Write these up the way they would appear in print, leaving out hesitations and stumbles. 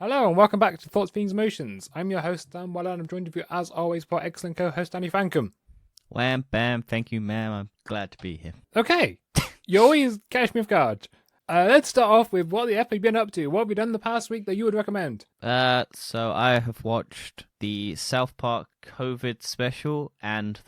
Hello and welcome back to Thoughts, Feelings, Emotions. I'm your host, Dan Weller, and I'm joined with you as always by excellent co-host Danny Fankum. Wham, bam, thank you, ma'am. I'm glad to be here. Okay, you always catch me off guard. Let's start off with what the F have you been up to? What have you done the past week that you would recommend? So I have watched the South Park COVID special and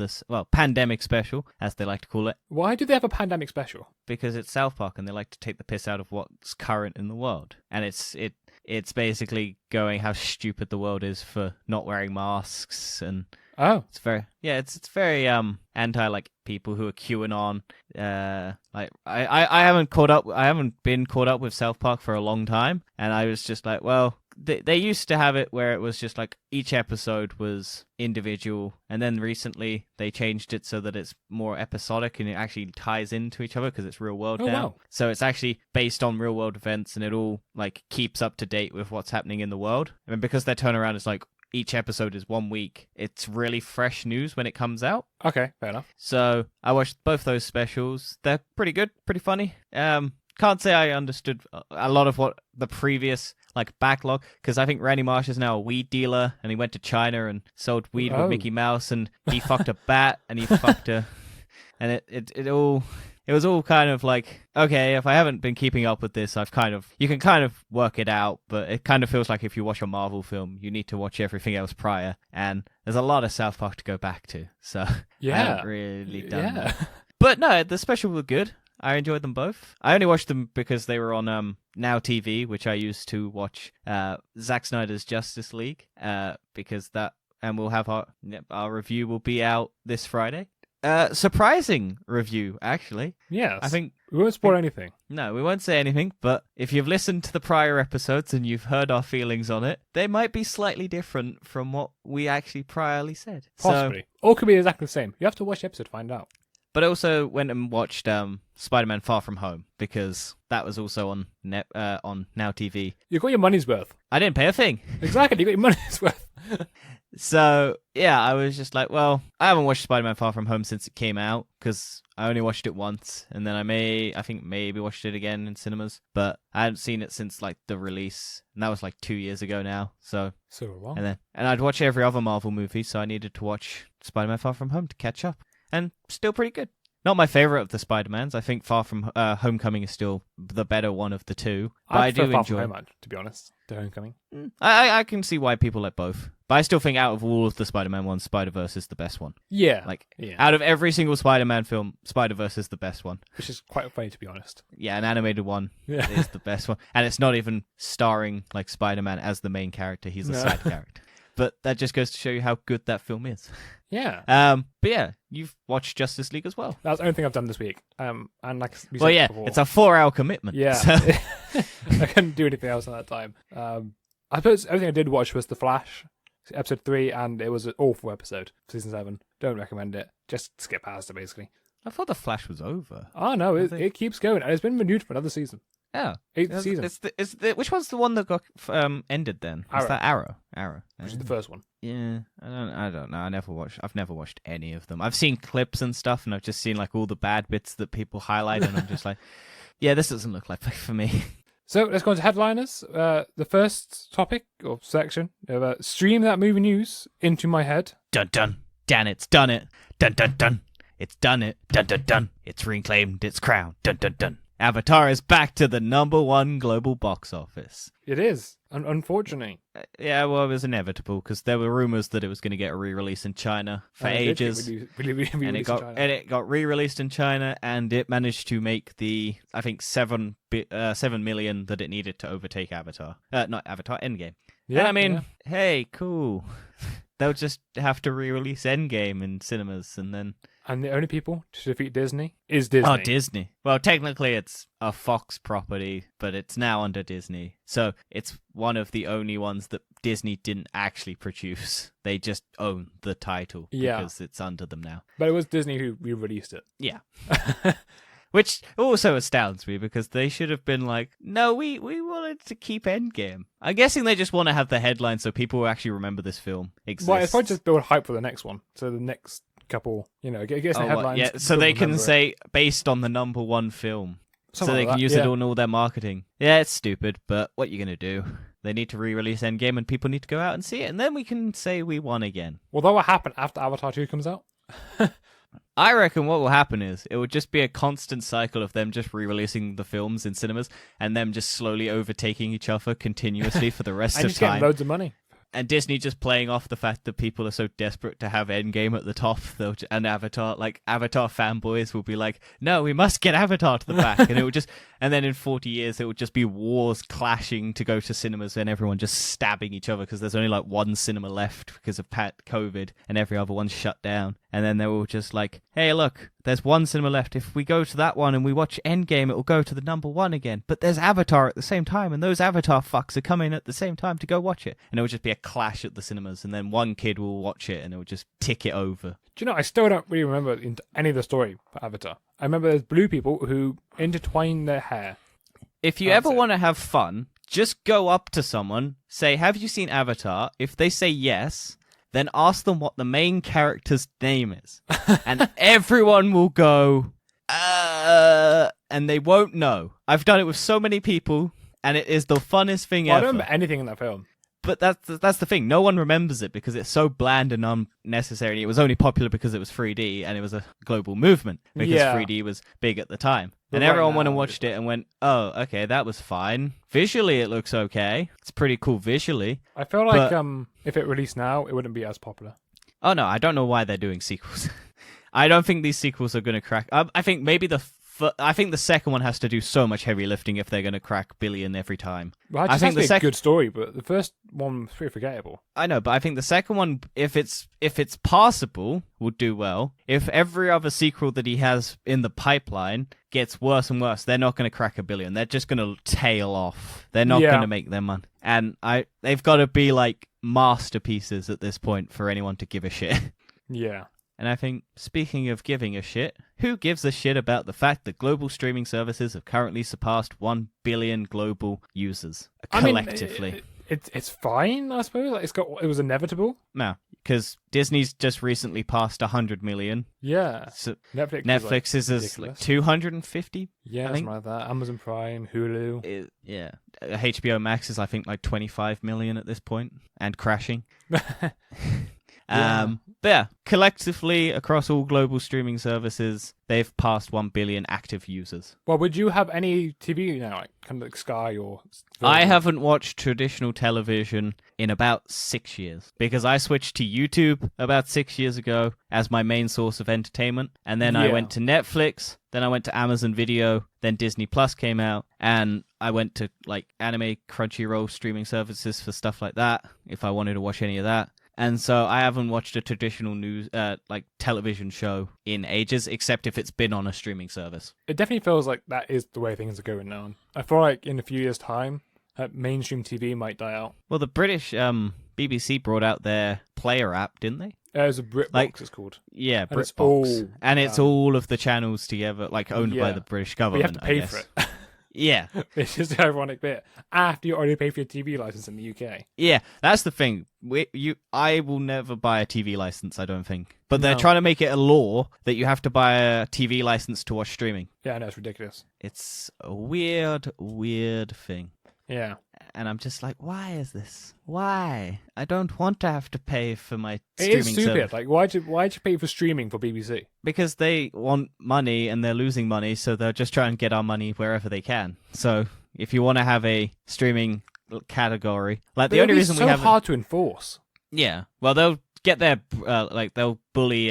pandemic special, as they like to call it. Why do they have a pandemic special? Because it's South Park and they like to take the piss out of what's current in the world. And it's basically going how stupid the world is for not wearing masks, and it's very anti like people who are QAnon. I haven't been caught up with South Park for a long time, and I was just like, well, they used to have it where it was just like each episode was individual, and then recently they changed it so that it's more episodic and it actually ties into each other because it's real world now. Wow. So it's actually based on real world events, and it all like keeps up to date with what's happening in the world. And because their turnaround is like each episode is 1 week, it's really fresh news when it comes out. Okay, fair enough. So I watched both those specials. They're pretty good, pretty funny. Can't say I understood a lot of what the previous backlog, because I think Randy Marsh is now a weed dealer, and he went to China and sold weed with Mickey Mouse, and he fucked a bat, and he fucked a, and it was all kind of like, okay, if I haven't been keeping up with this, you can kind of work it out, but it kind of feels like if you watch a Marvel film, you need to watch everything else prior, and there's a lot of South Park to go back to, so yeah, I haven't really done that. But no, the special were good. I enjoyed them both. I only watched them because they were on Now TV, which I used to watch Zack Snyder's Justice League, because that, and we'll have our review will be out this Friday. Surprising review, actually. Yes. I think we won't spoil anything. No, we won't say anything, but if you've listened to the prior episodes and you've heard our feelings on it, they might be slightly different from what we actually priorly said. Possibly. Or could be exactly the same. You have to watch the episode to find out. But I also went and watched Spider-Man Far From Home, because that was also on Now TV. You got your money's worth. I didn't pay a thing. Exactly, you got your money's worth. So, yeah, I was just like, well, I haven't watched Spider-Man Far From Home since it came out, because I only watched it once, and then I think maybe watched it again in cinemas, but I hadn't seen it since, the release, and that was, 2 years ago now, so long. And I'd watch every other Marvel movie, so I needed to watch Spider-Man Far From Home to catch up, and still pretty good. Not my favorite of the Spider-Mans. I think Far From Homecoming is still the better one of the two. But I do enjoy Far From Home, to be honest, to Homecoming. I can see why people like both. But I still think out of all of the Spider-Man ones, Spider-Verse is the best one. Yeah. Out of every single Spider-Man film, Spider-Verse is the best one. Which is quite funny, to be honest. Yeah, an animated one is the best one. And it's not even starring Spider-Man as the main character. He's a side character. But that just goes to show you how good that film is. Yeah. But yeah, you've watched Justice League as well. That's the only thing I've done this week. And like we said before, it's a 4-hour commitment. Yeah. So. I couldn't do anything else at that time. I suppose everything I did watch was The Flash, episode 3, and it was an awful episode, season 7. Don't recommend it. Just skip past it, basically. I thought The Flash was over. Oh, no, it keeps going, and it's been renewed for another season. Yeah. 8th season. Which one's the one that got ended then? Arrow. Is that Arrow? Arrow. Which is the first one. Yeah, I don't know. I've never watched any of them. I've seen clips and stuff, and I've just seen all the bad bits that people highlight, and I'm just like, yeah, this doesn't look like for me. So let's go on to headliners. The first topic or section of stream that movie news into my head. Dun dun. Dan, it's done it. Dun dun dun. It's done it. Dun dun dun. It's reclaimed its crown. Dun dun dun. Avatar is back to the #1 global box office. It is, unfortunately. Yeah, well, it was inevitable because there were rumors that it was going to get a re-release in China for ages, and it got re-released in China, and it managed to make the 7 million that it needed to overtake Avatar. Not Avatar, Endgame. Yeah, hey, cool. They'll just have to re-release Endgame in cinemas, and then. And the only people to defeat Disney is Disney. Oh, Disney. Well, technically it's a Fox property, but it's now under Disney. So it's one of the only ones that Disney didn't actually produce. They just own the title because it's under them now. But it was Disney who re-released it. Yeah. Which also astounds me because they should have been like, no, we wanted to keep Endgame. I'm guessing they just want to have the headline so people will actually remember this film exists. Well, it's probably just build hype for the next one. So the next couple, gets the headlines. Yeah, so they can say based on the #1 film. Something so they can use it on all their marketing. Yeah, it's stupid, but what are you going to do? They need to re-release Endgame, and people need to go out and see it, and then we can say we won again. Well, that will happen after Avatar 2 comes out. I reckon what will happen is it will just be a constant cycle of them just re-releasing the films in cinemas and them just slowly overtaking each other continuously for the rest and of just time. getting loads of money. And Disney just playing off the fact that people are so desperate to have Endgame at the top, and Avatar fanboys will be like, no, we must get Avatar to the back. And it will just, and then in 40 years, it will just be wars clashing to go to cinemas and everyone just stabbing each other because there's only like one cinema left because of COVID and every other one's shut down. And then they're all just like, hey, look, there's one cinema left. If we go to that one and we watch Endgame, it will go to the number one again. But there's Avatar at the same time, and those Avatar fucks are coming at the same time to go watch it. And it will just be a clash at the cinemas, and then one kid will watch it, and it will just tick it over. Do you know, I still don't really remember any of the story for Avatar. I remember there's blue people who intertwine their hair. If you ever want to have fun, just go up to someone, say, have you seen Avatar? If they say yes, then ask them what the main character's name is. And everyone will go, and they won't know. I've done it with so many people, and it is the funnest thing ever. I don't remember anything in that film. But that's the thing. No one remembers it because it's so bland and unnecessary. It was only popular because it was 3D and it was a global movement because 3D was big at the time. And right everyone now, went and watched it and went, oh, okay, that was fine. Visually, it looks okay. It's pretty cool visually. I feel like if it released now, it wouldn't be as popular. Oh, no, I don't know why they're doing sequels. I don't think these sequels are going to crack. I think maybe I think the second one has to do so much heavy lifting if they're going to crack billion every time. Well, I think a good story, but the first one was pretty forgettable. I know, but I think the second one, if it's passable, would do well. If every other sequel that he has in the pipeline gets worse and worse, they're not going to crack 1 billion. They're just going to tail off. They're not going to make their money. And they've got to be like masterpieces at this point for anyone to give a shit. Yeah. And I think, speaking of giving a shit, who gives a shit about the fact that global streaming services have currently surpassed 1 billion global users collectively? I mean, it's fine, I suppose. Like, it was inevitable. No, because Disney's just recently passed 100 million. Yeah. So Netflix is like 250. Yeah, something like that. Amazon Prime, Hulu. Yeah. HBO Max is, I think, like 25 million at this point and crashing. Yeah. But yeah, collectively across all global streaming services, they've passed 1 billion active users. Well, would you have any TV now, like kind of like Sky or? I haven't watched traditional television in about 6 years because I switched to YouTube about 6 years ago as my main source of entertainment, and then I went to Netflix, then I went to Amazon Video, then Disney Plus came out, and I went to like anime, Crunchyroll streaming services for stuff like that if I wanted to watch any of that. And so I haven't watched a traditional news, like television show in ages, except if it's been on a streaming service. It definitely feels like that is the way things are going now. I feel like in a few years' time, mainstream TV might die out. Well, the British BBC brought out their Player app, didn't they? There's a BritBox, it's called. Yeah, BritBox. And it's all of the channels together, like owned by the British government. But you have to pay for it. Yeah. It's just the ironic bit. After you already pay for your TV license in the UK. Yeah, that's the thing. I will never buy a TV license, I don't think. But they're trying to make it a law that you have to buy a TV license to watch streaming. Yeah, I know, it's ridiculous. It's a weird, weird thing. Yeah. And I'm just like, why is this? Why? I don't want to have to pay for my streaming service. It is stupid. Like, why'd you pay for streaming for BBC? Because they want money and they're losing money, so they'll just try and get our money wherever they can. So if you want to have a streaming category, like the only reason we have so hard to enforce. Yeah. Well, they'll get their they'll bully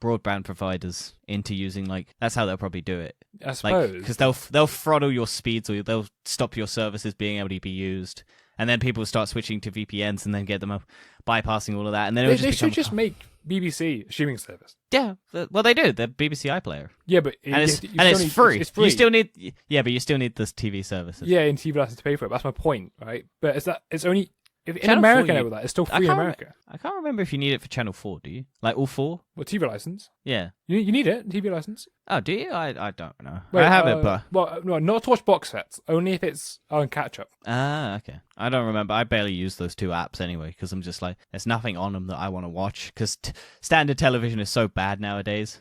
broadband providers into using that's how they'll probably do it. I suppose because they'll throttle your speeds or they'll stop your services being able to be used, and then people start switching to VPNs and then get them up, bypassing all of that, and then they should just make BBC a streaming service. Yeah, well they do. The BBC iPlayer. Yeah, but it's free. It's free. You still need but you still need this TV services. Yeah, and TV license to pay for it. That's my point, right? But it's only. In America, it's still free in America. I can't remember if you need it for Channel 4, do you? Like all 4? Well, TV license? Yeah. You need it, TV license. Oh, do you? I don't know. Wait, I have it, but... Well, no, not to watch box sets. Only if it's on catch-up. Ah, okay. I don't remember. I barely use those 2 apps anyway, because I'm just like, there's nothing on them that I want to watch, because standard television is so bad nowadays.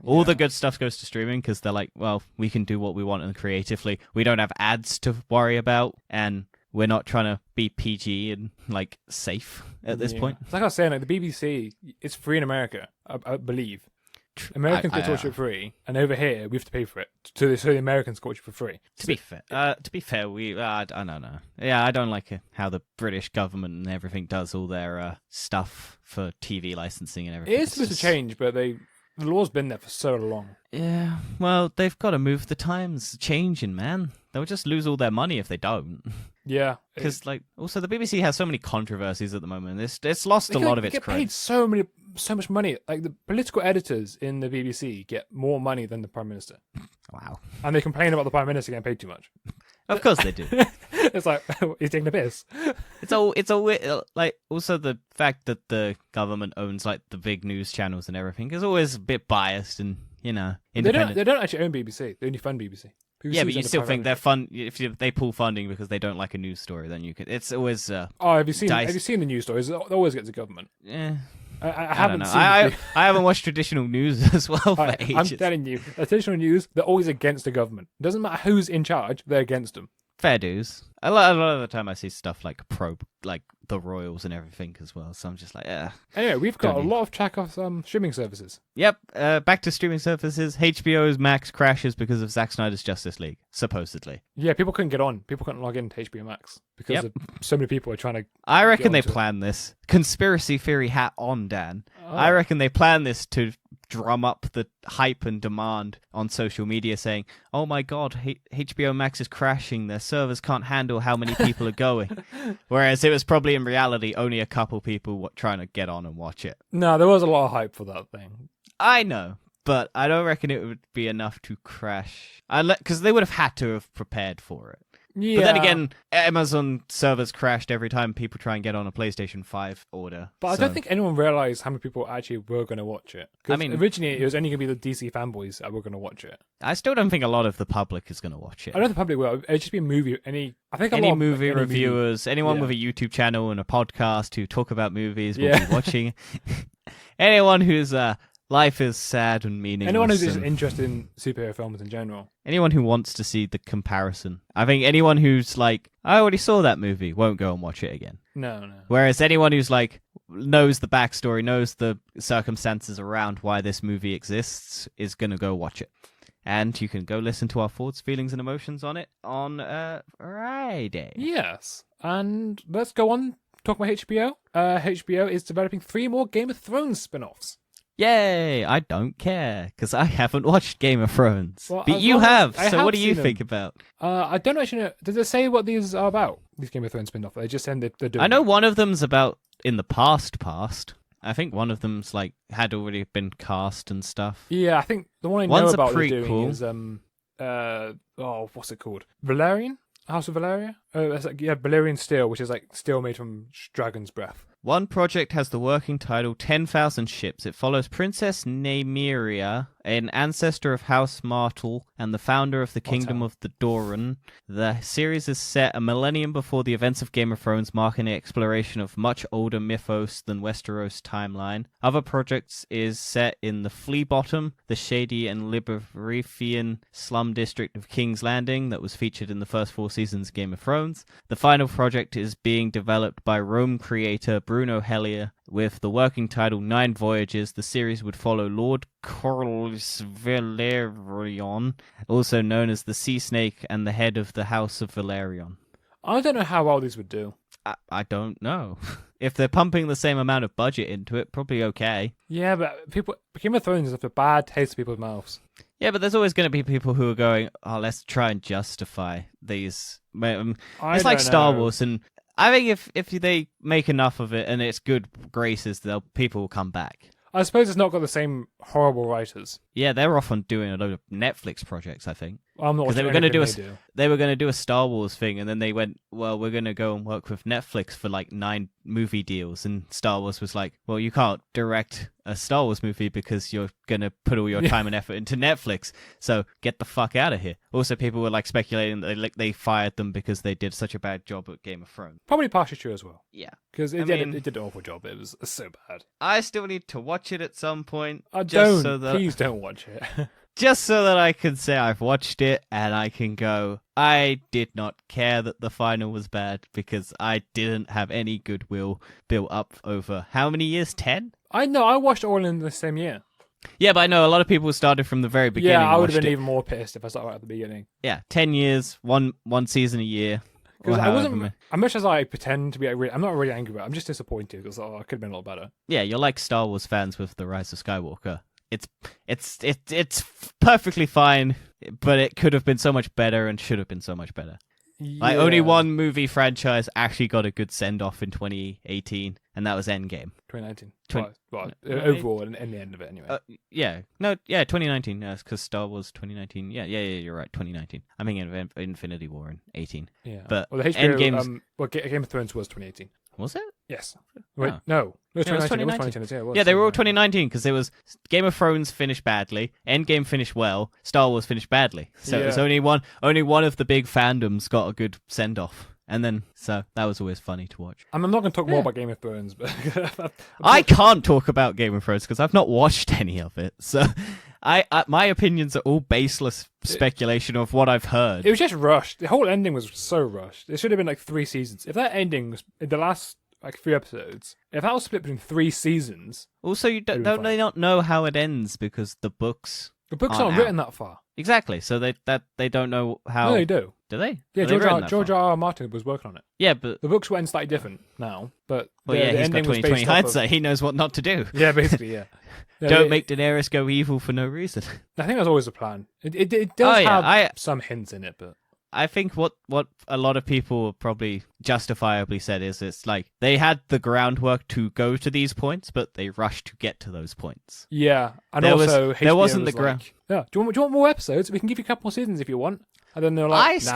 All the good stuff goes to streaming, because they're like, well, we can do what we want and creatively. We don't have ads to worry about, and... we're not trying to be PG and like safe at this point. It's like I was saying, like the BBC, it's free in America, I believe. Americans get to watch it free, and over here we have to pay for it. So the Americans can watch it for free. To be fair, we I don't know. Yeah, I don't like how the British government and everything does all their stuff for TV licensing and everything. It is supposed to change, but the law's been there for so long. Yeah, well, they've got to move the times changing, man. They'll just lose all their money if they don't. Yeah, because also the BBC has so many controversies at the moment. It's lost a lot of its credit. They get paid so much money. Like the political editors in the BBC get more money than the Prime Minister. Wow. And they complain about the Prime Minister getting paid too much. Of course they do. It's like he's taking a piss. It's like also the fact that the government owns like the big news channels and everything is always a bit biased and independent. They don't actually own BBC. They only fund BBC. Yeah, but you still think they're fun if they pull funding because they don't like a news story. Then you can. It's always. Have you seen the news stories? It always gets the government. Yeah. I haven't seen. I haven't watched traditional news as well for ages. I'm telling you, traditional news, they're always against the government. It doesn't matter who's in charge; they're against them. Fair dues. A lot of the time I see stuff like like the Royals and everything as well. So I'm just like, yeah. Anyway, we've got a lot of track of streaming services. Yep. Back to streaming services. HBO's Max crashes because of Zack Snyder's Justice League, supposedly. Yeah, people couldn't get on. People couldn't log into HBO Max because so many people are trying to. I reckon they planned this. Conspiracy theory hat on, Dan. Oh. I reckon they planned this to drum up the hype and demand on social media saying, oh my god, HBO Max is crashing, their servers can't handle how many people are going. Whereas it was probably in reality only a couple people trying to get on and watch it. No, there was a lot of hype for that thing. I know, but I don't reckon it would be enough to crash. Because they would have had to have prepared for it. Yeah. But then again, Amazon servers crashed every time people try and get on a PlayStation 5 order. But I don't think anyone realised how many people actually were going to watch it. I mean, originally it was only going to be the DC fanboys that were going to watch it. I still don't think a lot of the public is going to watch it. I know the public will. It'd just be a movie. Any movie reviewers, anyone with a YouTube channel and a podcast who talk about movies will be watching. Anyone whose life is sad and meaningless. Anyone who's just interested in superhero films in general. Anyone who wants to see the comparison. I think anyone who's like, I already saw that movie, won't go and watch it again. No. Whereas anyone who's like, knows the backstory, knows the circumstances around why this movie exists, is going to go watch it. And you can go listen to our thoughts, feelings, and emotions on it on Friday. Yes. And let's go on, talk about HBO. HBO is developing 3 more Game of Thrones spin-offs. Yay! I don't care, because I haven't watched Game of Thrones. Well, but you have, so what do you think about? I don't actually know. Does it say what these are about, these Game of Thrones spin-offs? They just said they're doing I know one of them's about in the past. I think one of them's like had already been cast and stuff. Yeah, I think the one I know about they're doing is what's it called? Valerian? House of Valeria? It's like, Valerian steel, which is like steel made from dragon's breath. One project has the working title 10,000 Ships. It follows Princess Nymeria, an ancestor of House Martell and the founder of the Kingdom of the Doran. The series is set a millennium before the events of Game of Thrones, marking the exploration of much older mythos than Westeros timeline. Other projects is set in the Flea Bottom, the shady and Liberifian slum district of King's Landing that was featured in the first 4 seasons of Game of Thrones. The final project is being developed by Rome creator Bruno Hellier with the working title 9 Voyages. The series would follow Lord Corlys Velaryon, also known as the Sea Snake and the head of the House of Velaryon. I don't know how well these would do. I don't know. If they're pumping the same amount of budget into it, probably okay. Yeah, but Game of Thrones is a bad taste in people's mouths. Yeah, but there's always going to be people who are going, oh, let's try and justify these. It's like Star Wars, and I think if they make enough of it and it's good graces, people will come back. I suppose it's not got the same horrible writers. Yeah, they're off on doing a load of Netflix projects, I think. I'm not. Because they were going to do a Star Wars thing, and then they went, well, we're going to go and work with Netflix for like 9 movie deals, and Star Wars was like, well, you can't direct a Star Wars movie because you're going to put all your time and effort into Netflix, so get the fuck out of here. Also, people were like speculating that they fired them because they did such a bad job at Game of Thrones. Probably partially true as well. Yeah. Because it did an awful job. It was so bad. I still need to watch it at some point. Please don't watch it. Just so that I can say I've watched it and I can go, I did not care that the final was bad because I didn't have any goodwill built up over how many years? 10? I know, I watched it all in the same year. Yeah, but I know a lot of people started from the very beginning. Yeah, I would have been even more pissed if I started right at the beginning. Yeah, 10 years, one season a year. Because I wasn't, as much as I pretend to be, I'm not really angry about it. I'm just disappointed because I could have been a lot better. Yeah, you're like Star Wars fans with The Rise of Skywalker. It's perfectly fine, but it could have been so much better and should have been so much better. Yeah. Like, only one movie franchise actually got a good send-off in 2018, and that was Endgame. 2019. Overall, in the end of it, anyway. 2019, because Star Wars 2019. Yeah, you're right, 2019. I'm thinking of Infinity War in 18. Yeah. But the HBO, Endgame's... Game of Thrones was 2018. Was it? Yes. Wait, no. It was 2019. Yeah, they were all 2019 because there was Game of Thrones finished badly, Endgame finished well, Star Wars finished badly. So it was only one of the big fandoms got a good send off. And then, so that was always funny to watch. I'm not going to talk more about Game of Thrones, but I can't talk about Game of Thrones because I've not watched any of it. So my opinions are all baseless speculation of what I've heard. It was just rushed. The whole ending was so rushed. It should have been like 3 seasons. If that ending was in the last like 3 episodes, if that was split between 3 seasons. Also, you don't they not know how it ends because the books aren't written that far. Exactly. So they don't know how. No, they do. Do they? Yeah, George R. R. Martin was working on it. Yeah, but the books went slightly different now. But the he's ending got 20/20 hindsight. He knows what not to do. Yeah, basically, yeah. Don't make Daenerys go evil for no reason. I think that's always the plan. It does have some hints in it, but I think what a lot of people probably justifiably said is it's like they had the groundwork to go to these points, but they rushed to get to those points. Yeah, and there HBO wasn't the was ground. Like, yeah, do you want more episodes? We can give you a couple more seasons if you want. And then they're like,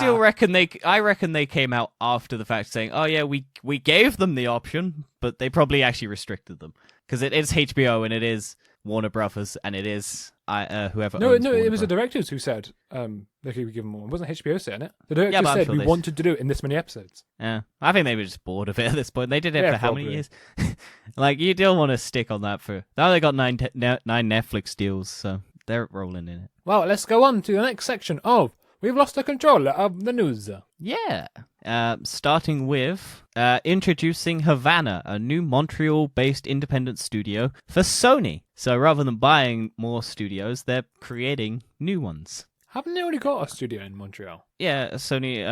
I reckon they came out after the fact saying, oh yeah, we gave them the option, but they probably actually restricted them because it is HBO and it is Warner Brothers and it is whoever. No, owns it Warner was the Brothers. directors who said they could be given more. It wasn't HBO saying it. The directors said sure we wanted to do it in this many episodes. Yeah, I think they were just bored of it at this point. They did it for how many probably. years? Like you don't want to stick on that for. Now they got 9 Netflix deals, so they're rolling in it. Well, let's go on to the next section of We've Lost the Control of the News. Yeah. Starting with introducing Havana, a new Montreal-based independent studio for Sony. So rather than buying more studios, they're creating new ones. Haven't they already got a studio in Montreal? Yeah, Sony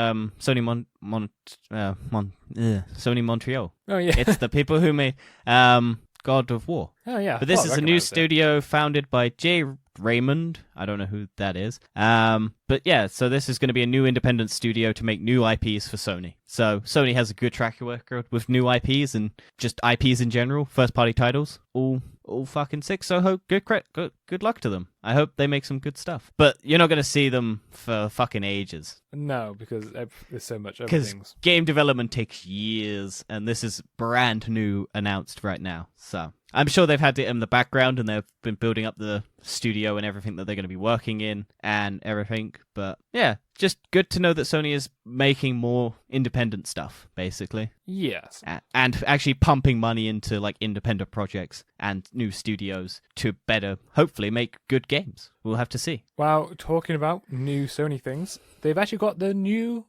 Montreal. Oh, yeah. It's the people who made God of War. Oh, yeah. But this is a new studio founded by Jay Raymond. I don't know who that is. But yeah, so this is going to be a new independent studio to make new IPs for Sony. So Sony has a good track record with new IPs and just IPs in general, first-party titles, all fucking sick. So good luck to them. I hope they make some good stuff. But you're not going to see them for fucking ages. No, because there's so much other Because things. game development takes years, and this is brand new announced right now. So I'm sure they've had it in the background, and they've been building up the studio and everything that they're going to be working in and everything. But yeah, just good to know that Sony is making more independent stuff, basically. Yes. And actually pumping money into like independent projects and new studios to better, hopefully, make good games. We'll have to see. Well, talking about new Sony things, they've actually got the new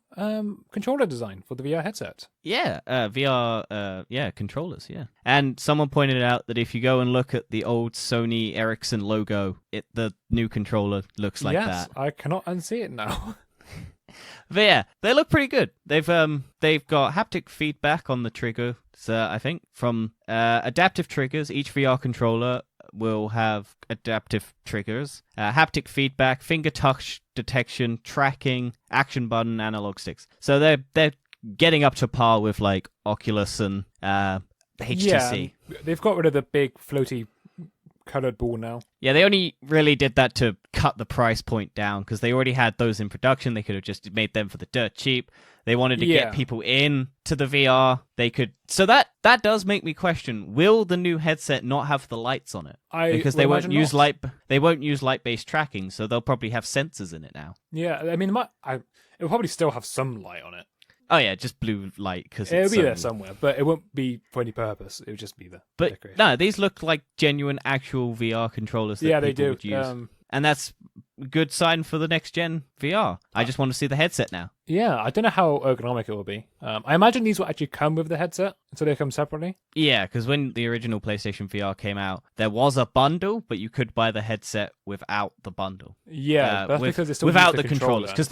controller design for the VR headset. Yeah, VR, controllers, yeah. And someone pointed out that if you go and look at the old Sony Ericsson logo, the new controller looks like that. Yes, I cannot unsee it now. But yeah, they look pretty good. They've got haptic feedback on the trigger, I think, from adaptive triggers. Each VR controller will have adaptive triggers, haptic feedback, finger touch detection, tracking, action button, analog sticks. So they're getting up to par with like Oculus and HTC. Yeah, they've got rid of the big floaty colored ball now. Yeah, they only really did that to cut the price point down because they already had those in production. They could have just made them for the dirt cheap. They wanted to get people in to the VR. They could. So that does make me question: will the new headset not have the lights on it? Because they won't use light. They won't use light-based tracking, so they'll probably have sensors in it now. Yeah, I mean, it will probably still have some light on it. Oh yeah, just blue light because it'll be there somewhere, but it won't be for any purpose. It would just be there. But decoration. no, these look like genuine, actual VR controllers. That they do. Would use. And that's good sign for the next gen VR. I just want to see the headset now. Yeah, I don't know how ergonomic it will be. I imagine these will actually come with the headset, so they come separately. Yeah, because when the original PlayStation VR came out, there was a bundle, but you could buy the headset without the bundle. Yeah, that's because it's still without the controllers, because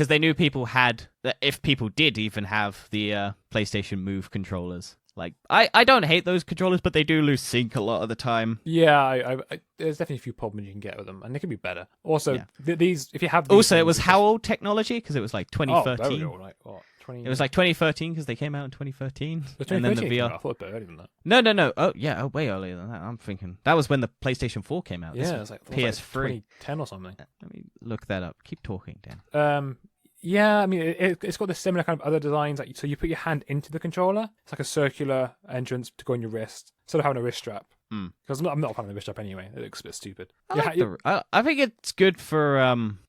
they knew people had, if people did even have the PlayStation Move controllers. Like, I don't hate those controllers, but they do lose sync a lot of the time. Yeah, there's definitely a few problems you can get with them, and they can be better. Also, these, if you have these also, things, it was how old technology? Because it was like 2013. Oh, like, what, 20... It was like 2013 because they came out in 2013. And then the VR. I thought it was earlier than that. No. Oh, yeah, way earlier than that. I'm thinking that was when the PlayStation 4 came out. Yeah, it was like PS3. 2010 or something. Let me look that up. Keep talking, Dan. Yeah, I mean, it's got the similar kind of other designs. Like, so you put your hand into the controller. It's like a circular entrance to go on your wrist, instead of having a wrist strap. Because I'm not a fan of the wrist strap anyway. It looks a bit stupid. I think it's good for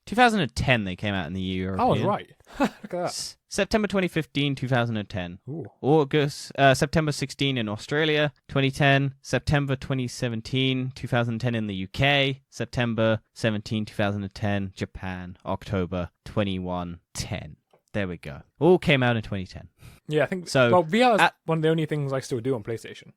2010. They came out in the EU. I was right. Look at that. September 2015, 2010. Ooh. August, September 16 in Australia, 2010. September 2017, 2010 in the UK. September 17, 2010, Japan. October 2110. There we go. All came out in 2010. Yeah, I think so. Well, VR is one of the only things I still do on PlayStation.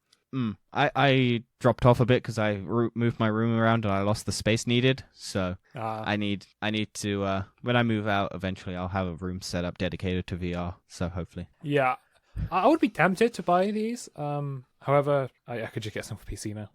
I dropped off a bit because I moved my room around and I lost the space needed. So I need to when I move out eventually, I'll have a room set up dedicated to VR. So hopefully, yeah, I would be tempted to buy these. However, I could just get some for PC now.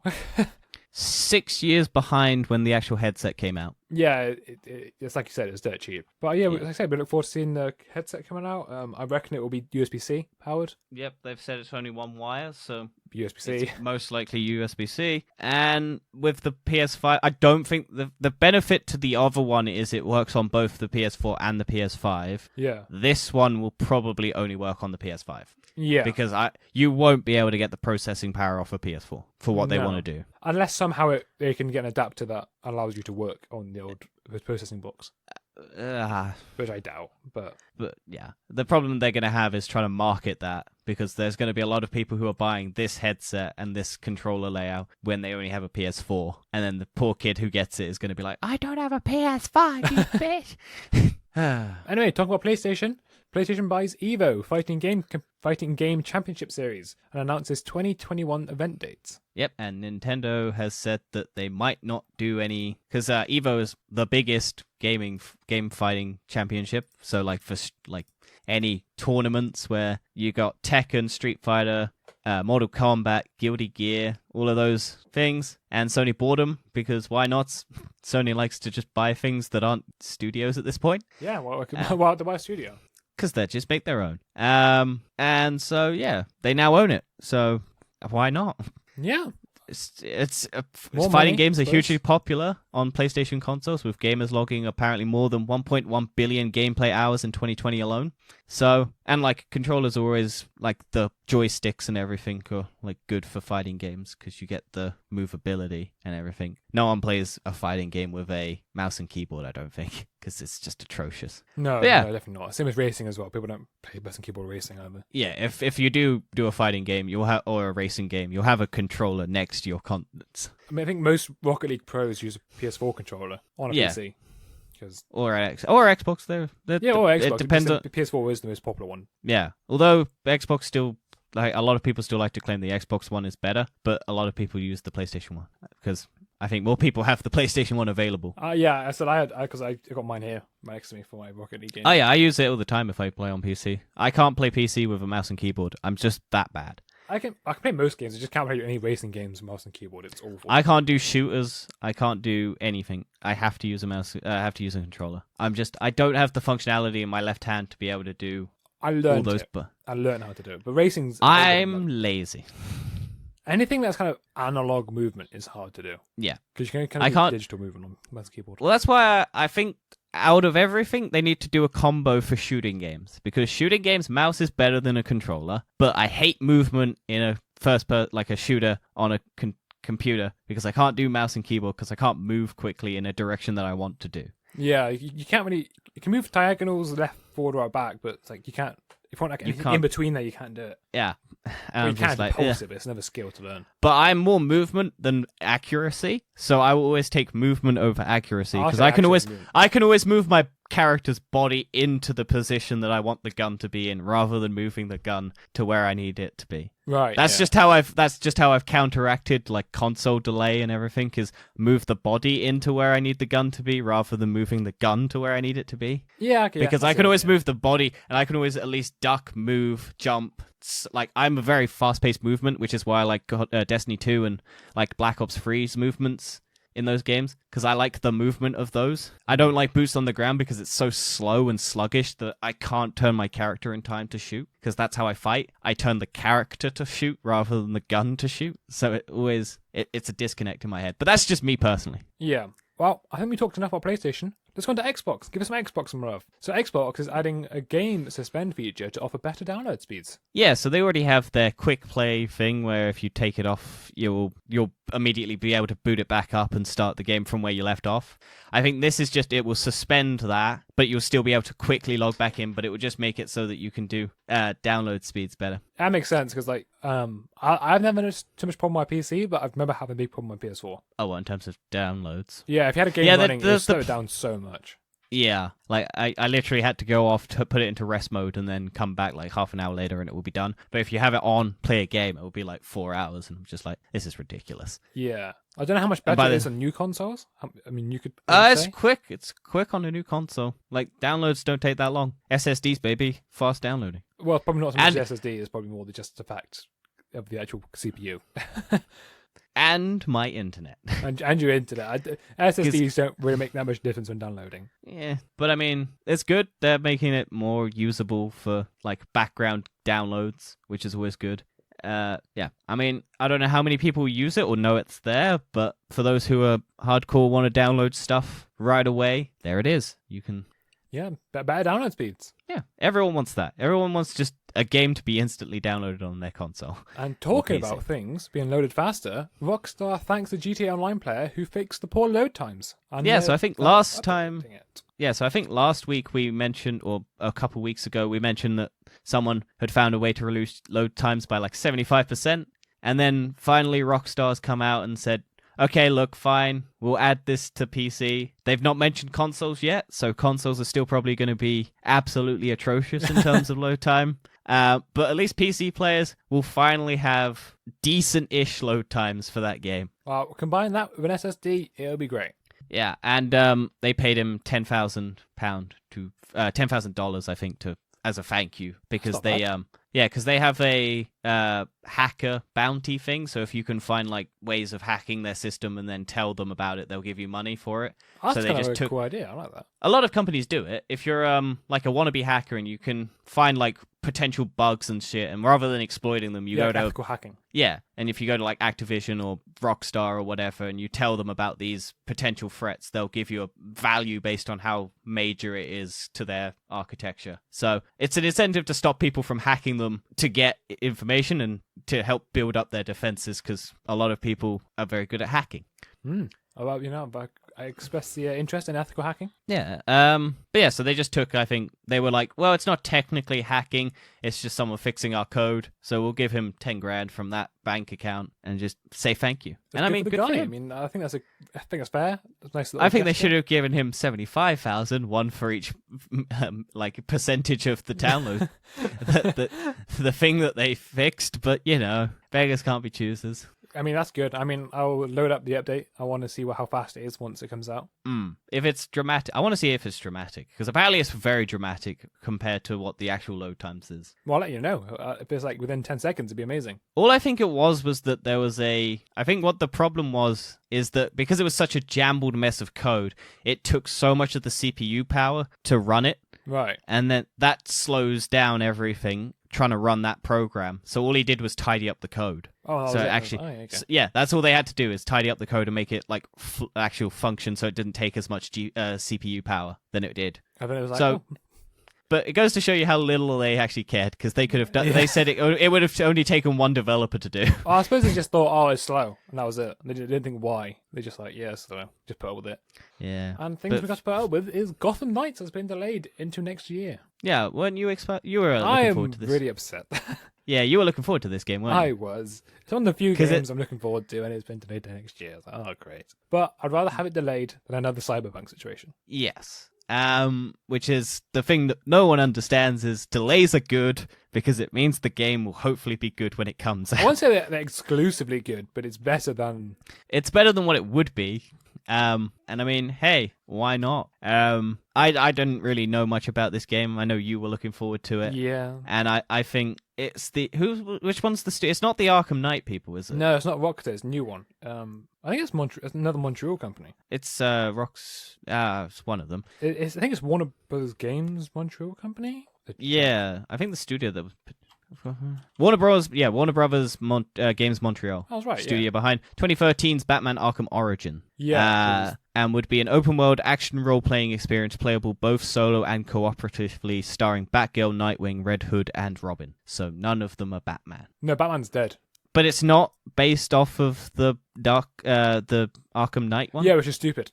6 years behind when the actual headset came out. Yeah, it's like you said, it's dirt cheap. But yeah, like I said, we look forward to seeing the headset coming out. I reckon it will be USB-C powered. Yep, they've said it's only one wire, so USB-C. It's most likely USB-C. And with the PS5, I don't think the benefit to the other one is it works on both the PS4 and the PS5. Yeah. This one will probably only work on the PS5. Yeah. Because you won't be able to get the processing power off a PS4 for what they want to do. Unless somehow they can get an adapter that allows you to work on the old processing box. Which I doubt, but yeah, the problem they're going to have is trying to market that, because there's going to be a lot of people who are buying this headset and this controller layout when they only have a PS4, and then the poor kid who gets it is going to be like, I don't have a PS5, you bitch. Anyway, talking about PlayStation. PlayStation buys Evo Fighting Game Championship Series and announces 2021 event dates. Yep, and Nintendo has said that they might not do any, because Evo is the biggest game fighting championship. So like for like any tournaments where you got Tekken, Street Fighter, Mortal Kombat, Guilty Gear, all of those things, and Sony bought them because why not? Sony likes to just buy things that aren't studios at this point. Yeah, why to buy a studio? Because they just make their own. And so, yeah, they now own it. So why not? Yeah. Fighting games are hugely popular on PlayStation consoles, with gamers logging apparently more than 1.1 billion gameplay hours in 2020 alone. So, and like controllers are always, like the joysticks and everything are like good for fighting games because you get the movability and everything. No one plays a fighting game with a mouse and keyboard, I don't think, because it's just atrocious. No, definitely not. Same as racing as well. People don't play mouse and keyboard racing either. Yeah, if you do a fighting game, or a racing game, you'll have a controller next to your consoles. I mean, I think most Rocket League pros use a PS4 controller on a PC. Or Xbox. Or Xbox. It depends on. The PS4 is the most popular one. Yeah, although Xbox still, like a lot of people still like to claim the Xbox One is better, but a lot of people use the PlayStation One because I think more people have the PlayStation One available. Yeah, I said because I got mine here right next to me for my Rocket League game. Oh yeah, I use it all the time if I play on PC. I can't play PC with a mouse and keyboard. I'm just that bad. I can play most games. I just can't play any racing games with mouse and keyboard. It's awful. I can't do shooters. I can't do anything. I have to use a mouse. I have to use a controller. I don't have the functionality in my left hand to be able to do all those. I learned how to do it. But racing's... I'm lazy. Anything that's kind of analog movement is hard to do. Yeah. Because you can't do digital movement on mouse and keyboard. Well, that's why I think out of everything, they need to do a combo for shooting games. Because shooting games, mouse is better than a controller. But I hate movement in a like a shooter on a computer because I can't do mouse and keyboard because I can't move quickly in a direction that I want to do. Yeah, you can't really... You can move diagonals left, forward, or back, but it's like you can't... If you want like anything in between there, you can't do it. Yeah, You can't impulsive, but it's another skill to learn. But I'm more movement than accuracy, so I will always take movement over accuracy because I can always move my character's body into the position that I want the gun to be in, rather than moving the gun to where I need it to be. Right. That's just how I've counteracted like console delay and everything, is move the body into where I need the gun to be rather than moving the gun to where I need it to be. Yeah, okay, because I can always move the body, and I can always at least duck, move, jump. Like, I'm a very fast-paced movement, which is why I like Destiny 2 and like Black Ops 3's movements in those games, because I like the movement of those. I don't like boots on the ground because it's so slow and sluggish that I can't turn my character in time to shoot, because that's how I fight. I turn the character to shoot rather than the gun to shoot, so it's a disconnect in my head. But that's just me personally. Yeah. Well, I think we talked enough about PlayStation. Let's go on to Xbox. Give us some Xbox some love. So Xbox is adding a game suspend feature to offer better download speeds. Yeah, so they already have their quick play thing where if you take it off, you'll immediately be able to boot it back up and start the game from where you left off. I think this is just, it will suspend that, but you'll still be able to quickly log back in, but it will just make it so that you can do download speeds better. That makes sense, because I've never noticed too much problem with my PC, but I remember having a big problem with my PS4. Oh, well, in terms of downloads? Yeah, if you had a game running, it would slow it down so much. Yeah, like I literally had to go off to put it into rest mode and then come back like half an hour later and it will be done. But if you have it on, play a game, it will be like 4 hours, and I'm just like, this is ridiculous. Yeah, I don't know how much better it is on new consoles. I mean, you could. It's quick. It's quick on a new console. Like, downloads don't take that long. SSDs, baby, fast downloading. Well, probably not so much SSD. It's probably more just the fact of the actual CPU. And my internet. and your internet. SSDs don't really make that much difference when downloading. Yeah, but I mean, it's good. They're making it more usable for like background downloads, which is always good. Yeah, I mean, I don't know how many people use it or know it's there, but for those who are hardcore, want to download stuff right away, there it is. You can... Yeah, better download speeds. Yeah, everyone wants that. Everyone wants just a game to be instantly downloaded on their console. And talking about things being loaded faster, Rockstar thanks the GTA Online player who fixed the poor load times. Yeah, so I think last time... Yeah, so I think last week we mentioned, or a couple weeks ago, we mentioned that someone had found a way to reduce load times by like 75%. And then finally Rockstar's come out and said, okay, look, fine, we'll add this to PC. They've not mentioned consoles yet, so consoles are still probably going to be absolutely atrocious in terms of load time. But at least PC players will finally have decent-ish load times for that game. Well, combine that with an SSD, it'll be great. Yeah, and they paid him £10,000 to $10,000, I think, as a thank you, because they because they have a hacker bounty thing. So if you can find like ways of hacking their system and then tell them about it, they'll give you money for it. That's so they kind just of a cool idea. I like that. A lot of companies do it. If you're like a wannabe hacker and you can find like potential bugs and shit, and rather than exploiting them, you go to ethical hacking. Yeah, and if you go to like Activision or Rockstar or whatever, and you tell them about these potential threats, they'll give you a value based on how major it is to their architecture. So it's an incentive to stop people from hacking them to get information and to help build up their defenses, because a lot of people are very good at hacking. But I express the interest in ethical hacking. Yeah. But yeah, so they just took, I think, they were like, well, it's not technically hacking, it's just someone fixing our code, so we'll give him 10 grand from that bank account and just say thank you. That's and I mean, good for him. I mean, I think that's fair. That's nice. I think they should have given him 75,000, one for each like percentage of the download, the thing that they fixed. But you know, beggars can't be choosers. I mean, that's good. I mean, I'll load up the update. I want to see how fast it is once it comes out. If it's dramatic, I want to see if it's dramatic, because apparently it's very dramatic compared to what the actual load times is. Well, I'll let you know. If it's like within 10 seconds, it'd be amazing. All I think it was that there was I think what the problem was is that because it was such a jumbled mess of code, it took so much of the CPU power to run it. Right. And then that slows down everything trying to run that program. So all he did was tidy up the code. Yeah, that's all they had to do, is tidy up the code and make it like actual function, so it didn't take as much CPU power than it did. And then it was like, But it goes to show you how little they actually cared, because they could have done. Yeah. They said it would have only taken one developer to do. Well, I suppose they just thought, oh, it's slow, and that was it. They didn't think why. They just like, yeah, slow. Just put up with it. Yeah. And things we got to put up with is Gotham Knights has been delayed into next year. Yeah, weren't you you were looking forward to this? I am really upset. Yeah, you were looking forward to this game, weren't you? I was. It's one of the few games I'm looking forward to, and it's been delayed to next year. I was like, oh, great. But I'd rather have it delayed than another Cyberpunk situation. Yes. Which is the thing that no one understands is delays are good because it means the game will hopefully be good when it comes out. I won't say they're exclusively good, but it's better than... It's better than what it would be. And I mean, hey, why not? I didn't really know much about this game. I know you were looking forward to it. Yeah. And I think it's which one's the it's not the Arkham Knight people, is it? No, it's not Rockstar. It's a new one. I think it's another Montreal company. It's it's one of them. I think it's Warner Bros. Games Montreal company. Yeah, I think the studio that was Warner Bros. Yeah, Warner Brothers Games Montreal. That's right. Studio behind 2013's Batman Arkham Origin. Yeah. And would be an open-world action role-playing experience playable both solo and cooperatively, starring Batgirl, Nightwing, Red Hood, and Robin. So none of them are Batman. No, Batman's dead. But it's not based off of the the Arkham Knight one? Yeah, which is stupid.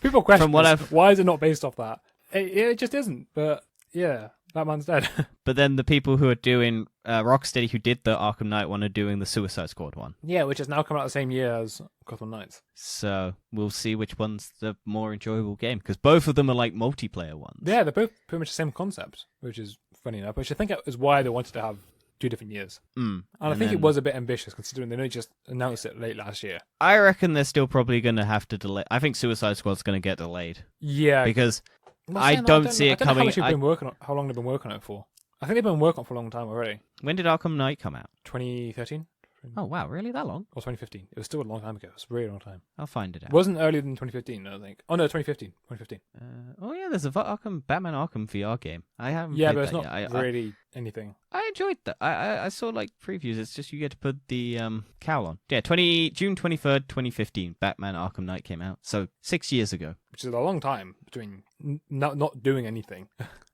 People question why is it not based off that? It just isn't, but yeah, Batman's dead. But then the people who are doing Rocksteady, who did the Arkham Knight one, are doing the Suicide Squad one. Yeah, which has now come out the same year as Gotham Knights. So we'll see which one's the more enjoyable game, because both of them are like multiplayer ones. Yeah, they're both pretty much the same concept, which is funny enough, which I think is why they wanted to have 2 different years. And I think it was a bit ambitious, considering they only just announced it late last year. I reckon they're still probably going to have to delay. I think Suicide Squad's going to get delayed. Yeah. Because I don't see it coming. How long they've been working on it for? I think they've been working on it for a long time already. When did Arkham Knight come out? 2013? Oh, wow, really? That long? Or 2015. It was still a long time ago. It was a really long time. I'll find it out. It wasn't earlier than 2015, I don't think. Oh, no, 2015. Oh, yeah, there's a Batman Arkham VR game. I haven't played but it's not really anything. I enjoyed that. I saw, like, previews. It's just you get to put the cowl on. Yeah, June 23rd, 2015, Batman Arkham Knight came out. So, 6 years ago. Which is a long time between not doing anything.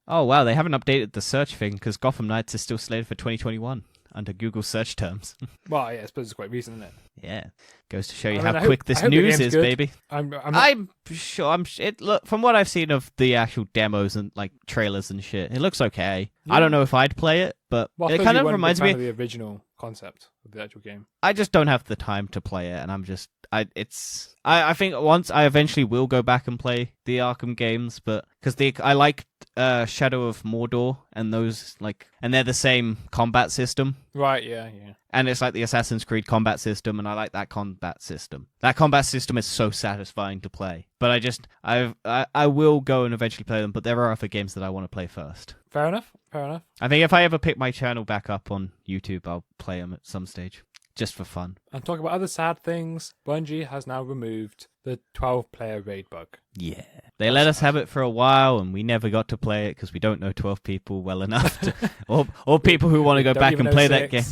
Oh, wow, they haven't updated the search thing, because Gotham Knights is still slated for 2021. Under Google search terms. Well, yeah, I suppose it's quite recent, isn't it? Yeah, goes to show you how quick this news is, baby. I'm sure. Look, from what I've seen of the actual demos and like trailers and shit, it looks okay. Yeah. I don't know if I'd play it, but it kind of reminds me of the original concept of the actual game. I just don't have the time to play it, and I think once I eventually will go back and play the Arkham games, but because I like Shadow of Mordor and those and they're the same combat system. Right, yeah. And it's like the Assassin's Creed combat system, and I like that combat system. That combat system is so satisfying to play. But I will go and eventually play them, but there are other games that I want to play first. Fair enough. I think if I ever pick my channel back up on YouTube, I'll play them at some stage. Just for fun. And talking about other sad things, Bungie has now removed the 12-player raid bug. Yeah. They let us have it for a while, and we never got to play it because we don't know 12 people well enough to, or people who want to go back and play that game.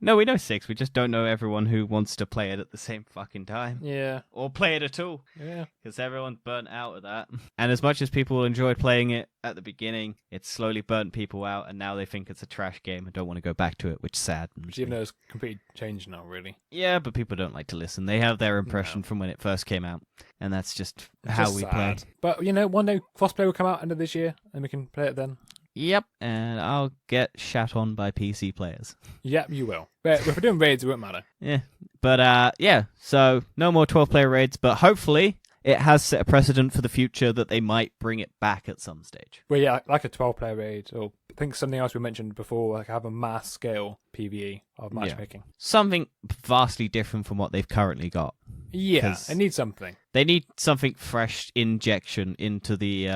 No, we know 6. We just don't know everyone who wants to play it at the same fucking time. Yeah. Or play it at all. Yeah. Because everyone's burnt out of that. And as much as people enjoyed playing it at the beginning, it slowly burnt people out, and now they think it's a trash game and don't want to go back to it, which is sad. Which even though it's completely changed now, really. Yeah, but people don't like to listen. They have their impression from when it first came out, and that's just how we play. But, one day crossplay will come out end of this year, and we can play it then. Yep, and I'll get shat on by PC players. Yep, you will. But if we're doing raids, it won't matter. Yeah, but so no more 12-player raids, but hopefully it has set a precedent for the future that they might bring it back at some stage. Well, yeah, like a 12-player raid, or I think something else we mentioned before, like have a mass scale PvE of matchmaking. Yeah. Something vastly different from what they've currently got. Yeah, it needs something. They need something fresh injection into the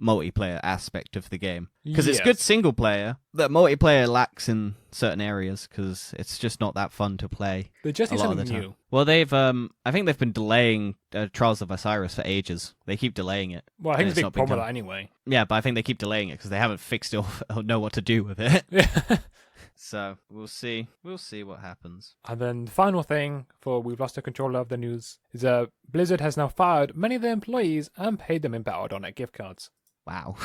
multiplayer aspect of the game. Because it's good single player, that multiplayer lacks in certain areas because it's just not that fun to play. They just need something new. Well, I think they've been delaying Trials of Osiris for ages. They keep delaying it. Well, I think it's a big problem with that anyway. Yeah, but I think they keep delaying it because they haven't fixed it or know what to do with it. Yeah. So, we'll see. We'll see what happens. And then the final thing, for we've lost the control of the news, is Blizzard has now fired many of their employees and paid them in Battle.net gift cards. Wow.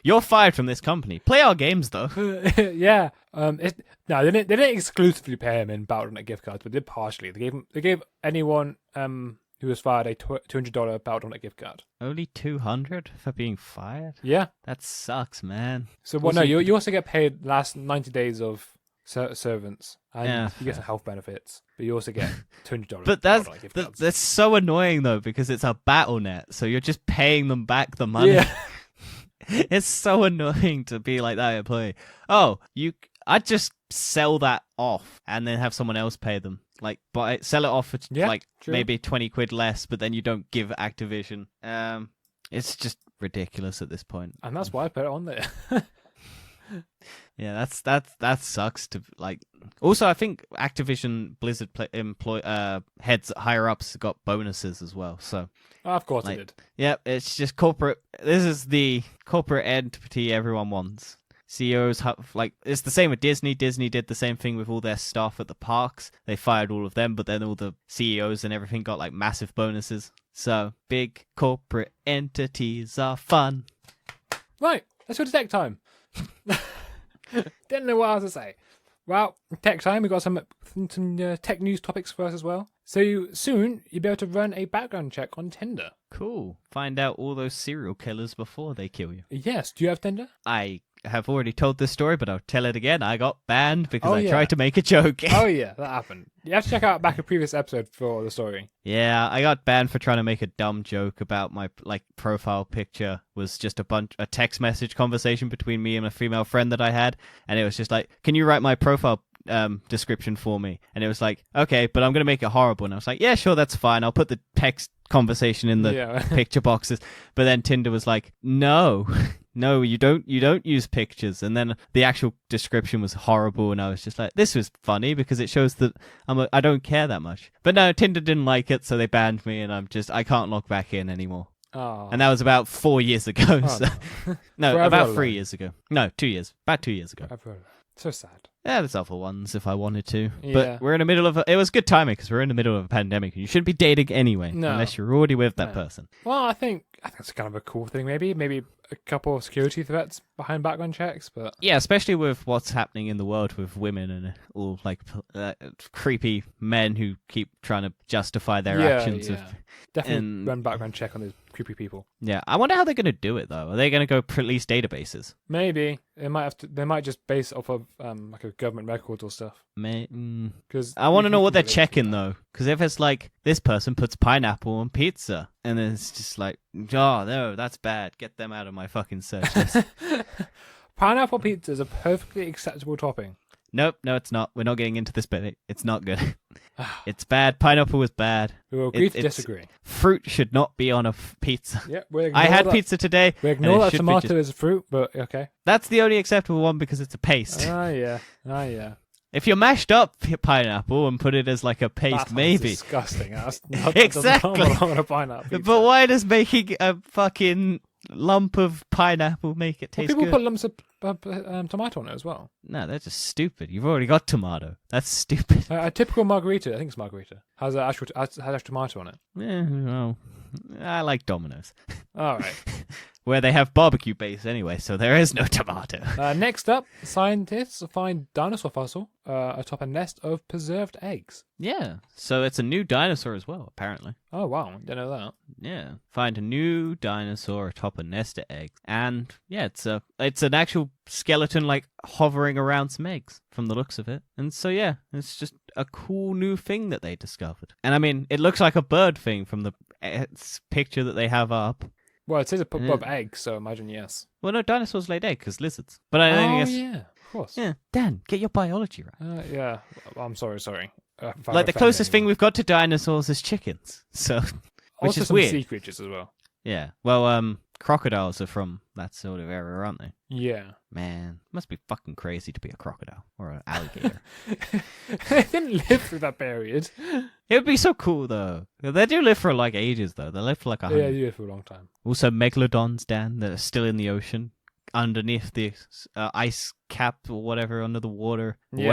You're fired from this company. Play our games, though. Yeah. No, they didn't exclusively pay him in Battle.net gift cards, but did partially. They gave anyone who was fired a $200 Battle.net gift card. Only $200 for being fired? Yeah. That sucks, man. So, well, no, you also get paid last 90 days of servants, and you get some health benefits, but you also get $200. But that's so annoying, though, because it's a Battle.net, so you're just paying them back the money. Yeah. It's so annoying to be like that employee. Oh, I'd just sell that off and then have someone else pay them. Like, sell it off for maybe 20 quid less, but then you don't give Activision. It's just ridiculous at this point. And that's why I put it on there. Yeah, that sucks to like. Also, I think Activision Blizzard heads higher ups got bonuses as well. So, of course they did. Yeah, it's just corporate. This is the corporate entity everyone wants. CEOs have it's the same with Disney. Disney did the same thing with all their staff at the parks. They fired all of them, but then all the CEOs and everything got like massive bonuses. So big corporate entities are fun. Right, let's go to tech time. Didn't know what else to say. Well, tech time. We got some tech news topics for us as well. So soon you'll be able to run a background check on Tinder. Cool. Find out all those serial killers before they kill you. Yes. Do you have Tinder? I have already told this story, but I'll tell it again. I got banned because I tried to make a joke. Oh yeah, that happened. You have to check out back a previous episode for the story. Yeah, I got banned for trying to make a dumb joke about my profile picture was just a text message conversation between me and a female friend that I had, and it was just like, "Can you write my profile description for me?" And it was like, "Okay, but I'm gonna make it horrible." And I was like, "Yeah, sure, that's fine. I'll put the text conversation in the picture boxes." But then Tinder was like, "No." No, you don't use pictures. And then the actual description was horrible, and I was just like, this was funny because it shows that I don't care that much. But no, Tinder didn't like it, so they banned me, and I can't log back in anymore. Oh. And that was about 4 years ago. Oh, so. No, Forever about alone. 3 years ago. No, 2 years. About 2 years ago. So sad. Yeah, there's other ones if I wanted to. Yeah. But we're in the middle of it was good timing because we're in the middle of a pandemic, and you shouldn't be dating anyway unless you're already with that person. Well, I think it's kind of a cool thing. Maybe a couple of security threats behind background checks, but yeah, especially with what's happening in the world with women and all creepy men who keep trying to justify their actions. Yeah. Definitely run background check on those creepy people. Yeah, I wonder how they're going to do it though. Are they going to go release databases? Maybe they might have to. They might just base it off of like a government records or stuff. Because I want to know what they're checking though. Because if it's like this person puts pineapple on pizza, and then it's just like, oh no, that's bad. Get them out of my fucking search list. Pineapple pizza is a perfectly acceptable topping. Nope, no, it's not. We're not getting into this bit. It's not good. It's bad. Pineapple was bad. We will agree to disagree. Fruit should not be on a pizza. Yeah, I had pizza today. We ignore that tomato is a fruit, but okay. That's the only acceptable one because it's a paste. Ah, yeah. If you mashed up pineapple and put it as like a paste, maybe. Disgusting. That's not, exactly. That on a pineapple pizza. But why does making a fucking lump of pineapple make it taste good? People put lumps of tomato on it as well. No, they're just stupid. You've already got tomato. That's stupid. A typical margarita, I think it's margarita, has actual tomato on it. Yeah, well, I like Domino's. All right. Where they have barbecue base anyway, so there is no tomato. Next up, scientists find dinosaur fossil atop a nest of preserved eggs. Yeah, so it's a new dinosaur as well, apparently. Oh, wow. Didn't know that. Yeah, find a new dinosaur atop a nest of eggs. And, yeah, it's an actual skeleton, like, hovering around some eggs, from the looks of it. And so, yeah, it's just a cool new thing that they discovered. And, I mean, it looks like a bird thing from the picture that they have up. Well, it says a put of eggs, so imagine yes. Well, no, dinosaurs laid eggs because lizards. But I guess, yeah, of course. Yeah, Dan, get your biology right. Yeah, I'm sorry. Like the closest thing we've got to dinosaurs is chickens, so which also is some weird. Sea creatures as well. Yeah, well, crocodiles are from that sort of area, aren't they? Yeah. Man, must be fucking crazy to be a crocodile or an alligator. They didn't live through that period. It would be so cool, though. They do live for, like, ages, though. They live for, like, 100. Yeah, they live for a long time. Also, megalodons, Dan, that are still in the ocean. underneath the ice cap or whatever under the water, Yeah.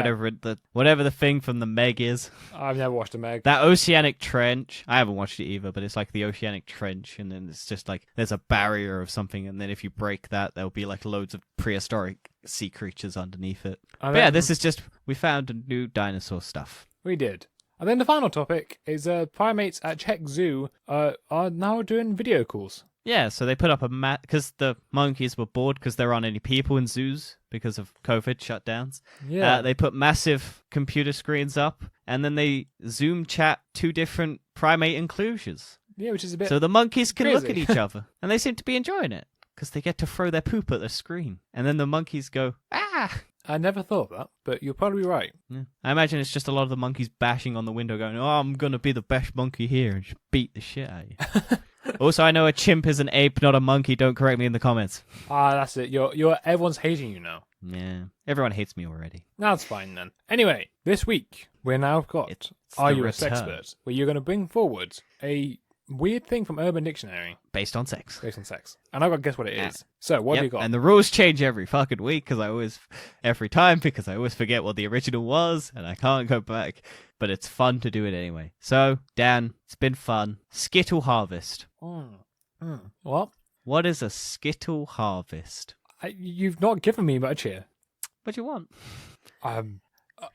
whatever the thing from the Meg is. I've never watched a Meg. That oceanic trench. I haven't watched it either, but it's like the oceanic trench, and then it's just like there's a barrier of something, and then if you break that, there'll be like loads of prehistoric sea creatures underneath it. But yeah, this is just we found new dinosaur stuff. We did. And then the final topic is primates at Czech Zoo are now doing video calls. Yeah, so they put up because the monkeys were bored because there aren't any people in zoos because of COVID shutdowns. Yeah. They put massive computer screens up, and then they Zoom chat 2 different primate enclosures. Yeah, which is a bit So the monkeys can crazy. look at each other, and they seem to be enjoying it because they get to throw their poop at the screen. And then the monkeys go, ah! I never thought of that, but you're probably right. Yeah. I imagine it's just a lot of the monkeys bashing on the window going, oh, I'm going to be the best monkey here, and just beat the shit out of you. Also, I know a chimp is an ape, not a monkey. Don't correct me in the comments. That's it. Everyone's hating you now. Yeah, everyone hates me already. That's fine then. Anyway, this week we're now got It's Are the You a return. Sexpert? Where you're going to bring forward a weird thing from Urban Dictionary Based on sex. based on sex, and I've got to guess what it is. So what Yep, have you got? and the rules change every fucking week because I always forget what the original was and I can't go back. But it's fun to do it anyway. So, Dan, it's been fun. Skittle harvest. What? What is a skittle harvest? You've not given me much here. What do you want? Um,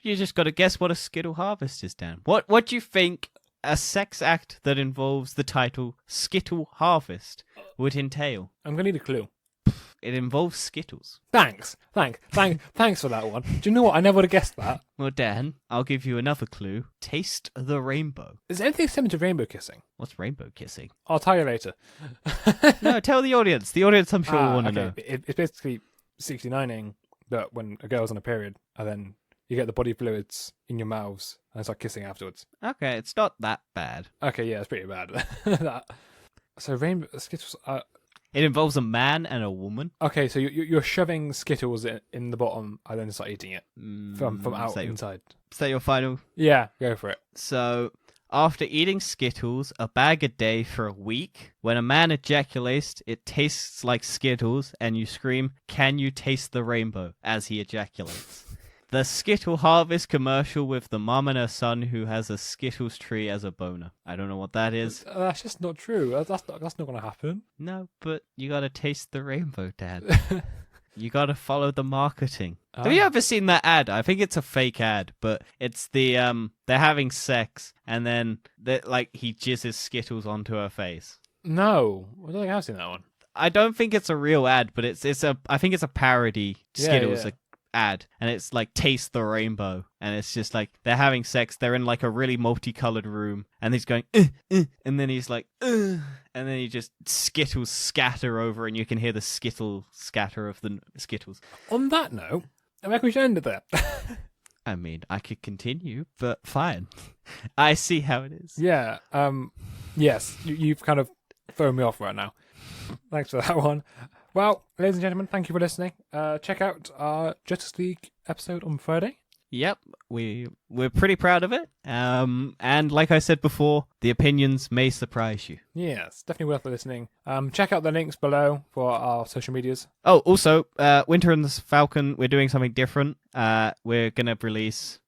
You just got to guess what a skittle harvest is, Dan. What do you think a sex act that involves the title Skittle Harvest would entail? I'm going to need a clue. It involves Skittles. Thanks for that one. Do you know what? I never would have guessed that. Well, Dan, I'll give you another clue. Taste the rainbow. Is there anything similar to rainbow kissing? What's rainbow kissing? I'll tell you later. No, tell the audience. The audience, I'm sure, will want to know. It's basically 69ing, but when a girl's on a period, and then you get the body fluids in your mouths, and start kissing afterwards. Okay, it's not that bad. Okay, yeah, it's pretty bad. That. So rainbow Skittles. It involves a man and a woman. Okay, so you're shoving Skittles in the bottom, and then start eating it from out inside. Is that your final? Yeah, go for it. So, after eating Skittles, a bag a day for a week, when a man ejaculates, it tastes like Skittles, and you scream, "Can you taste the rainbow?" as he ejaculates. The Skittle Harvest commercial with the mom and her son who has a Skittles tree as a boner. I don't know what that is. That's just not true. That's not going to happen. No, but you gotta taste the rainbow, Dad. You gotta follow the marketing. Have you ever seen that ad? I think it's a fake ad, but it's the they're having sex and then he jizzes Skittles onto her face. No, I don't think I've seen that one. I don't think it's a real ad, but I think it's a parody Skittles ad, and it's like taste the rainbow, and it's just like they're having sex, they're in like a really multicolored room, and he's going and then he's like and then he just Skittles scatter over, and you can hear the Skittle scatter of the Skittles. On that note, I reckon we should end it there. I mean, I could continue, but fine. I see how it is. Yeah. Yes, you've kind of thrown me off right now. Thanks for that one. Well, ladies and gentlemen, thank you for listening. Check out our Justice League episode on Friday. Yep, we're pretty proud of it. And like I said before, the opinions may surprise you. Yes, definitely worth listening. Check out the links below for our social medias. Oh, also, Winter and the Falcon, we're doing something different. We're going to release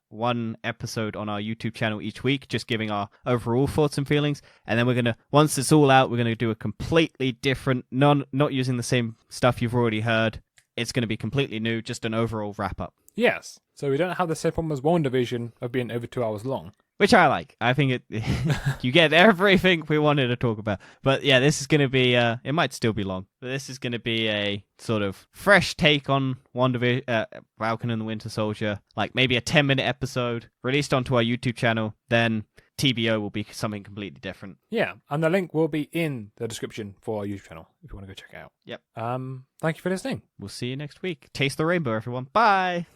one episode on our YouTube channel each week, just giving our overall thoughts and feelings. And then we're going to, once it's all out, we're going to do a completely different, not using the same stuff you've already heard. It's going to be completely new, just an overall wrap-up. Yes, so we don't have the same problem as WandaVision of being over 2 hours long. Which I like. I think you get everything we wanted to talk about. But yeah, this is going to be, it might still be long, but this is going to be a sort of fresh take on WandaVision, Falcon and the Winter Soldier. Like maybe a 10-minute episode released onto our YouTube channel. Then TBO will be something completely different. Yeah, and the link will be in the description for our YouTube channel if you want to go check it out. Yep. Thank you for listening. We'll see you next week. Taste the rainbow, everyone. Bye.